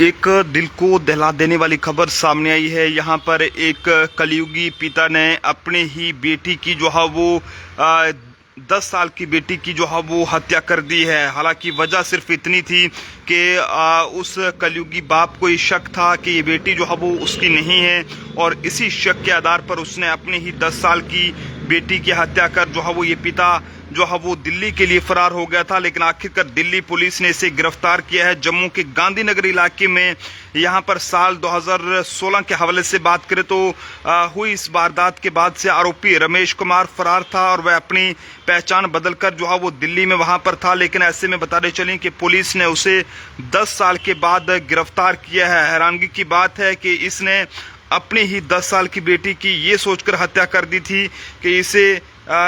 एक दिल को दहला देने वाली खबर सामने आई है। यहाँ पर एक कलयुगी पिता ने अपने ही बेटी की जो है वो 10 साल की बेटी की जो है वो हत्या कर दी है। हालांकि वजह सिर्फ इतनी थी कि उस कलयुगी बाप को ये शक था कि ये बेटी जो है वो उसकी नहीं है, और इसी शक के आधार पर उसने अपनी ही 10 साल की बेटी की हत्या कर जो है वो ये पिता जो है वो दिल्ली के लिए फरार हो गया था। लेकिन आखिरकार दिल्ली पुलिस ने इसे गिरफ्तार किया है। जम्मू के गांधीनगर इलाके में यहाँ पर साल 2016 के हवाले से बात करें तो हुई इस वारदात के बाद से आरोपी रमेश कुमार फरार था और वह अपनी पहचान बदलकर जो है वो दिल्ली में वहां पर था। लेकिन ऐसे में बताते चलें कि पुलिस ने उसे 10 साल के बाद गिरफ्तार किया है। हैरानगी की बात है कि इसने अपनी ही 10 साल की बेटी की ये सोचकर हत्या कर दी थी कि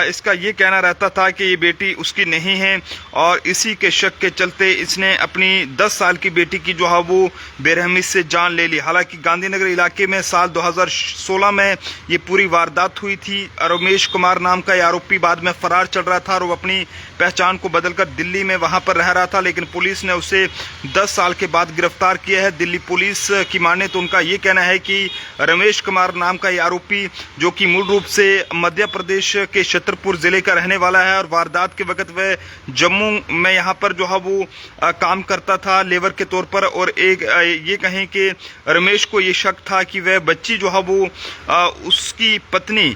इसका ये कहना रहता था कि ये बेटी उसकी नहीं है, और इसी के शक के चलते इसने अपनी 10 साल की बेटी की जो है वो बेरहमी से जान ले ली। हालांकि गांधीनगर इलाके में साल 2016 में ये पूरी वारदात हुई थी। रमेश कुमार नाम का ये आरोपी बाद में फरार चल रहा था और वो अपनी पहचान को बदलकर दिल्ली में वहां पर रह रहा था। लेकिन पुलिस ने उसे 10 साल के बाद गिरफ्तार किया है। दिल्ली पुलिस की माने तो उनका ये कहना है कि रमेश कुमार नाम का ये आरोपी, जो कि मूल रूप से मध्य प्रदेश के छतरपुर जिले का रहने वाला है, और वारदात के वक्त वह जम्मू में यहाँ पर जो है वो काम करता था लेबर के तौर पर। और एक ये कहें कि रमेश को ये शक था कि वह बच्ची जो है वो उसकी पत्नी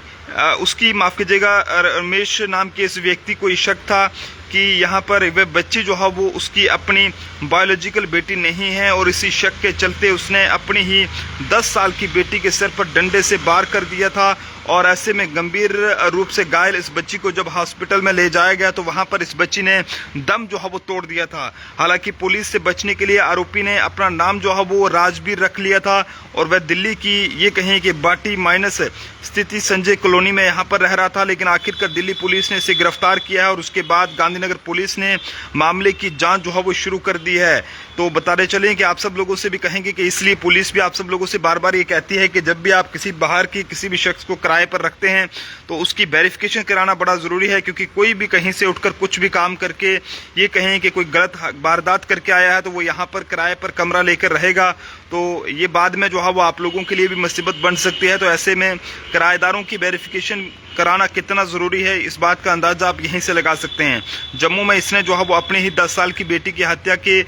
उसकी माफ कीजिएगा, रमेश नाम के इस व्यक्ति को ये शक था कि यहाँ पर वह बच्ची जो है वो उसकी अपनी बायोलॉजिकल बेटी नहीं है, और इसी शक के चलते उसने अपनी ही 10 साल की बेटी के सिर पर डंडे से वार कर दिया था। और ऐसे में गंभीर रूप से घायल इस बच्ची को जब हॉस्पिटल में ले जाया गया तो वहां पर इस बच्ची ने दम जो है वो तोड़ दिया था। हालांकि पुलिस से बचने के लिए आरोपी ने अपना नाम जो है वो राजवीर रख लिया था, और वह दिल्ली की ये कहें कि बाटी माइनस स्थिति संजय कॉलोनी में यहाँ पर रह रहा था। लेकिन आखिरकार दिल्ली पुलिस ने इसे गिरफ्तार किया है, और उसके बाद गांधीनगर पुलिस ने मामले की जांच जो है वो शुरू कर दी है। तो बताते चलें कि आप सब लोगों से भी कहेंगे कि इसलिए पुलिस भी आप सब लोगों से बार बार ये कहती है कि जब भी आप किसी बाहर की किसी भी शख्स को किराए पर रखते हैं तो उसकी वेरिफिकेशन कराना बड़ा ज़रूरी है, क्योंकि कोई भी कहीं से उठकर कुछ भी काम करके ये कहें कि कोई गलत वारदात करके आया है तो वो यहाँ पर किराए पर कमरा लेकर रहेगा, तो ये बाद में जो है वो आप लोगों के लिए भी मुसीबत बन सकती है। तो ऐसे में किराएदारों की वेरिफिकेशन कराना कितना ज़रूरी है, इस बात का अंदाज़ा आप यहीं से लगा सकते हैं। जम्मू में इसने जो है वो अपनी ही 10 साल की बेटी की हत्या के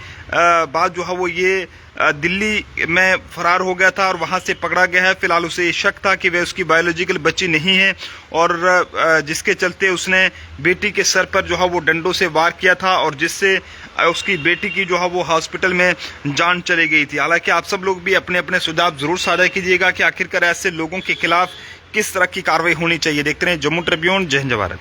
बाद जो है वो ये दिल्ली में फरार हो गया था और वहां से पकड़ा गया है। फिलहाल उसे ये शक था कि वह उसकी बायोलॉजिकल बच्ची नहीं है, और जिसके चलते उसने बेटी के सर पर जो है वो डंडों से वार किया था, और जिससे उसकी बेटी की जो है वो हॉस्पिटल में जान चली गई थी। हालांकि आप सब लोग भी अपने अपने सुझाव जरूर साझा कीजिएगा कि आखिरकार ऐसे लोगों के खिलाफ किस तरह की कार्रवाई होनी चाहिए। देखते रहे जम्मू ट्रिब्यून। जय हिंद, जय भारत।